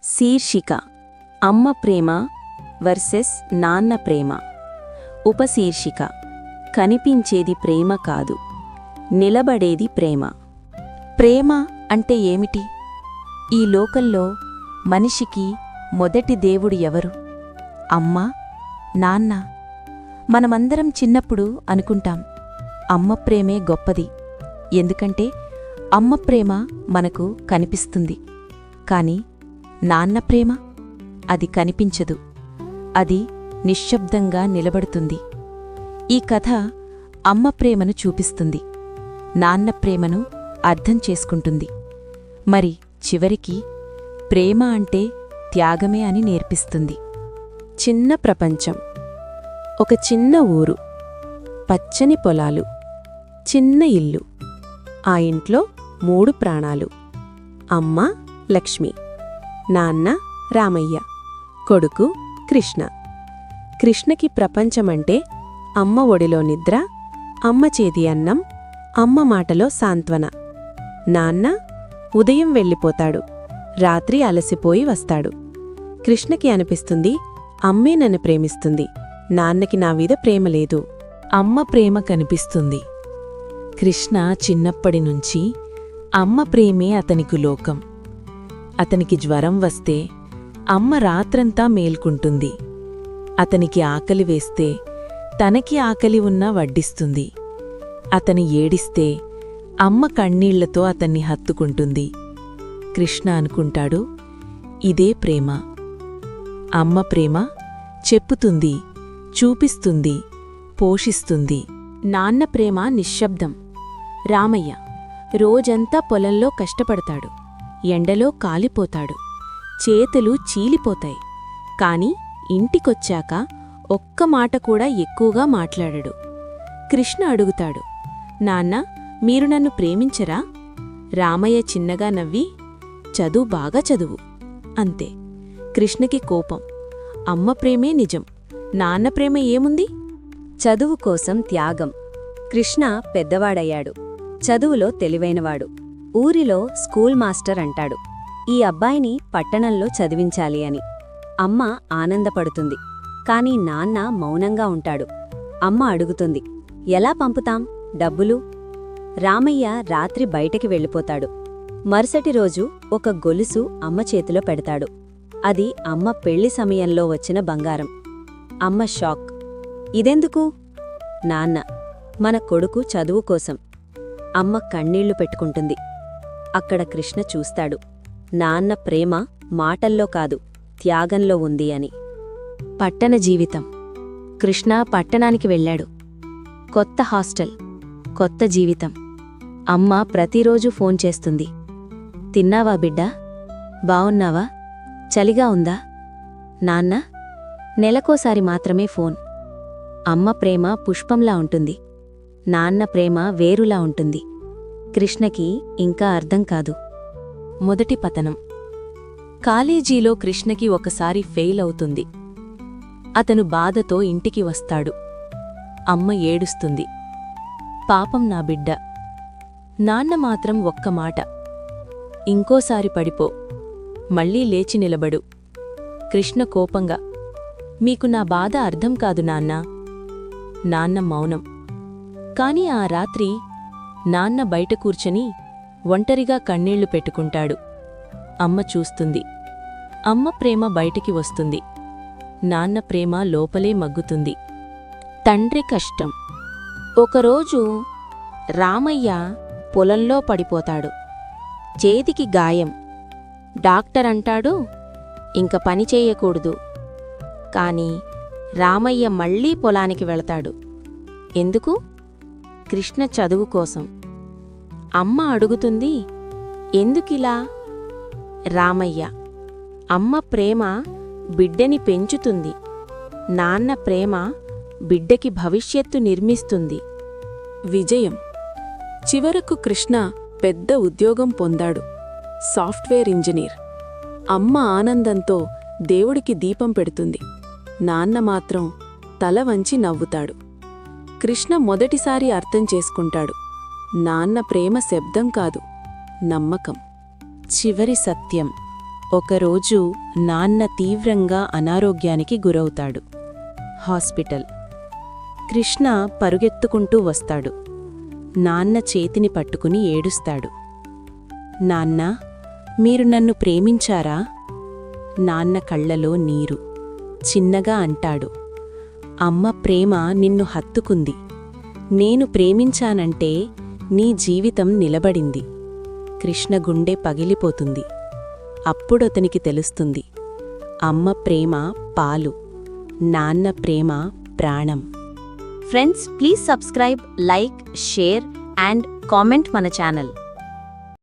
శీర్షిక అమ్మ ప్రేమ వర్సెస్ నాన్న ప్రేమ. ఉపశీర్షిక కనిపించేది ప్రేమ కాదు, నిలబడేది ప్రేమ. ప్రేమ అంటే ఏమిటి? ఈ లోకంలో మనిషికి మొదటి దేవుడు ఎవరు? అమ్మ, నాన్న. మనమందరం చిన్నప్పుడు అనుకుంటాం, అమ్మ ప్రేమే గొప్పది. ఎందుకంటే అమ్మ ప్రేమ మనకు కనిపిస్తుంది. కాని నాన్న ప్రేమ, అది కనిపించదు. అది నిశ్శబ్దంగా నిలబడుతుంది. ఈ కథ అమ్మ ప్రేమను చూపిస్తుంది, నాన్న ప్రేమను అర్థం చేసుకుంటుంది. మరి చివరికి ప్రేమ అంటే త్యాగమే అని నేర్పిస్తుంది. చిన్న ప్రపంచం. ఒక చిన్న ఊరు, పచ్చని పొలాలు, చిన్న ఇల్లు. ఆ ఇంట్లో 3 ప్రాణాలు. అమ్మ లక్ష్మి, నాన్న రామయ్య, కొడుకు కృష్ణ. కృష్ణకి ప్రపంచమంటే అమ్మ ఒడిలో నిద్ర, అమ్మ చేతి అన్నం, అమ్మ మాటలో సాంత్వన. నాన్న ఉదయం వెళ్ళిపోతాడు, రాత్రి అలసిపోయి వస్తాడు. కృష్ణకి అనిపిస్తుంది, అమ్మే నన్ను ప్రేమిస్తుంది, నాన్నకి నా మీద ప్రేమ లేదు. అమ్మ ప్రేమ కనిపిస్తుంది. కృష్ణ చిన్నప్పటినుంచి అమ్మ ప్రేమే అతనికి లోకం. అతనికి జ్వరం వస్తే అమ్మ రాత్రంతా మేల్కుంటుంది. అతనికి ఆకలి వేస్తే తనకి ఆకలి ఉన్నా వడ్డిస్తుంది. అతని ఏడిస్తే అమ్మ కన్నీళ్లతో అతన్ని హత్తుకుంటుంది. కృష్ణ అనుకుంటాడు, ఇదే ప్రేమ. అమ్మ ప్రేమ చెప్పుతుంది, చూపిస్తుంది, పోషిస్తుంది. నాన్న ప్రేమ నిశ్శబ్దం. రామయ్య రోజంతా పొలంలో కష్టపడతాడు, ఎండలో కాలిపోతాడు, చేతులు చీలిపోతాయి. కాని ఇంటికొచ్చాక ఒక్క మాట కూడా ఎక్కువగా మాట్లాడడు. కృష్ణ అడుగుతాడు, నాన్నా, మీరు నన్ను ప్రేమించరా? రామయ్య చిన్నగా నవ్వి, చదువు బాగా చదువు అంతే. కృష్ణకి కోపం. అమ్మ ప్రేమే నిజం, నాన్న ప్రేమ ఏముంది? చదువు కోసం త్యాగం. కృష్ణ పెద్దవాడయ్యాడు, చదువులో తెలివైనవాడు. ఊరిలో స్కూల్ మాస్టర్ అంటాడు, ఈ అబ్బాయిని పట్టణంలో చదివించాలి అని. అమ్మ ఆనందపడుతుంది. కాని నాన్న మౌనంగా ఉంటాడు. అమ్మ అడుగుతుంది, ఎలా పంపుతాం డబ్బులు? రామయ్య రాత్రి బయటికి వెళ్ళిపోతాడు. మరుసటి రోజు ఒక గొలుసు అమ్మ చేతిలో పెడతాడు. అది అమ్మ పెళ్లి సమయంలో వచ్చిన బంగారం. అమ్మ షాక్. ఇదెందుకు? నాన్న, మన కొడుకు చదువు కోసం. అమ్మ కన్నీళ్లు పెట్టుకుంటుంది. అక్కడ కృష్ణ చూస్తాడు, నాన్న ప్రేమ మాటల్లో కాదు, త్యాగంలో ఉంది అని. పట్టణ జీవితం. కృష్ణ పట్టణానికి వెళ్ళాడు. కొత్త హాస్టల్, కొత్త జీవితం. అమ్మ ప్రతిరోజు ఫోన్ చేస్తుంది, తిన్నావా బిడ్డా? బావున్నావా? చలిగా ఉందా? నాన్న నెలకోసారి మాత్రమే ఫోన్. అమ్మ ప్రేమ పుష్పంలా ఉంటుంది, నాన్న ప్రేమ వేరులా ఉంటుంది. కృష్ణకి ఇంకా అర్థం కాదు. మొదటి పతనం. కాలేజీలో కృష్ణకి ఒకసారి ఫెయిల్ అవుతుంది. అతను బాధతో ఇంటికి వస్తాడు. అమ్మ ఏడుస్తుంది, పాపం నా బిడ్డ. నాన్న మాత్రం ఒక్క మాట, ఇంకోసారి పడిపో, మళ్ళీ లేచి నిలబడు. కృష్ణ కోపంగా, మీకు నా బాధ అర్థం కాదు నాన్నా. నాన్న మౌనం. కాని ఆ రాత్రి నాన్న బయట కూర్చొని ఒంటరిగా కన్నీళ్లు పెట్టుకుంటాడు. అమ్మ చూస్తుంది. అమ్మ ప్రేమ బయటికి వస్తుంది, నాన్న ప్రేమ లోపలే మగ్గుతుంది. తండ్రి కష్టం. ఒకరోజు రామయ్య పొలంలో పడిపోతాడు. చేతికి గాయం. డాక్టర్ అంటాడు, ఇంక పని చేయకూడదు. కాని రామయ్య మళ్లీ పొలానికి వెళతాడు. ఎందుకు? కృష్ణ చదువు కోసం. అమ్మ అడుగుతుంది, ఎందుకిలా? రామయ్య, అమ్మ ప్రేమ బిడ్డని పెంచుతుంది, నాన్న ప్రేమ బిడ్డకి భవిష్యత్తు నిర్మిస్తుంది. విజయం. చివరకు కృష్ణ పెద్ద ఉద్యోగం పొందాడు, సాఫ్ట్వేర్ ఇంజనీర్. అమ్మ ఆనందంతో దేవుడికి దీపం పెడుతుంది, నాన్న మాత్రం తల వంచి నవ్వుతాడు. కృష్ణ మొదటిసారి అర్థం చేసుకుంటాడు, నాన్న ప్రేమ శబ్దం కాదు, నమ్మకం. చివరి సత్యం. ఒకరోజు నాన్న తీవ్రంగా అనారోగ్యానికి గురవుతాడు. హాస్పిటల్. కృష్ణ పరుగెత్తుకుంటూ వస్తాడు. నాన్న చేతిని పట్టుకుని ఏడుస్తాడు. నాన్నా, మీరు నన్ను ప్రేమించారా? నాన్న కళ్ళలో నీరు. చిన్నగా అంటాడు, అమ్మ ప్రేమ నిన్ను హత్తుకుంది. నేను ప్రేమించానంటే నీ జీవితం నిలబడింది. కృష్ణ గుండె పగిలిపోతుంది. అప్పుడతనికి తెలుస్తుంది, అమ్మ ప్రేమ పాలు, నాన్న ప్రేమ ప్రాణం. Friends, please subscribe, like, share and comment మన ఛానల్.